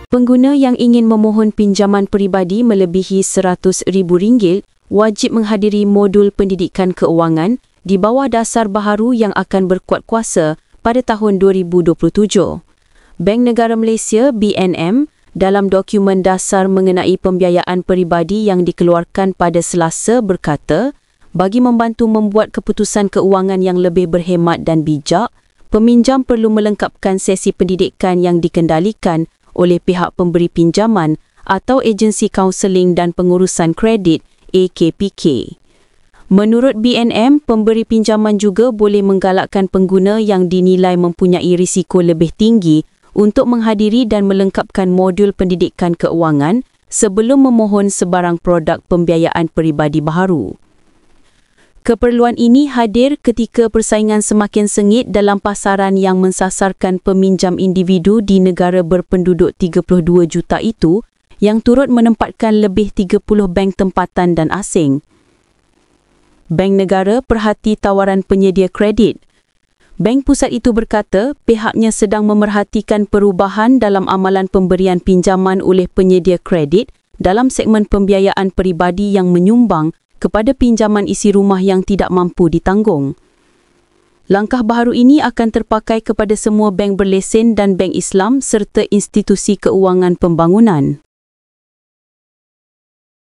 Pengguna yang ingin memohon pinjaman peribadi melebihi RM100,000 wajib menghadiri modul pendidikan keuangan di bawah dasar baharu yang akan berkuat kuasa pada tahun 2027. Bank Negara Malaysia (BNM) dalam dokumen dasar mengenai pembiayaan peribadi yang dikeluarkan pada Selasa berkata, bagi membantu membuat keputusan keuangan yang lebih berhemat dan bijak, peminjam perlu melengkapkan sesi pendidikan yang dikendalikan oleh pihak pemberi pinjaman atau agensi kaunseling dan pengurusan kredit AKPK. Menurut BNM, pemberi pinjaman juga boleh menggalakkan pengguna yang dinilai mempunyai risiko lebih tinggi untuk menghadiri dan melengkapkan modul pendidikan keuangan sebelum memohon sebarang produk pembiayaan peribadi baharu. Keperluan ini hadir ketika persaingan semakin sengit dalam pasaran yang mensasarkan peminjam individu di negara berpenduduk 32 juta itu yang turut menempatkan lebih 30 bank tempatan dan asing. Bank Negara perhati tawaran penyedia kredit. Bank Pusat itu berkata pihaknya sedang memerhatikan perubahan dalam amalan pemberian pinjaman oleh penyedia kredit dalam segmen pembiayaan peribadi yang menyumbang kepada pinjaman isi rumah yang tidak mampu ditanggung. Langkah baharu ini akan terpakai kepada semua bank berlesen dan bank Islam serta institusi keuangan pembangunan.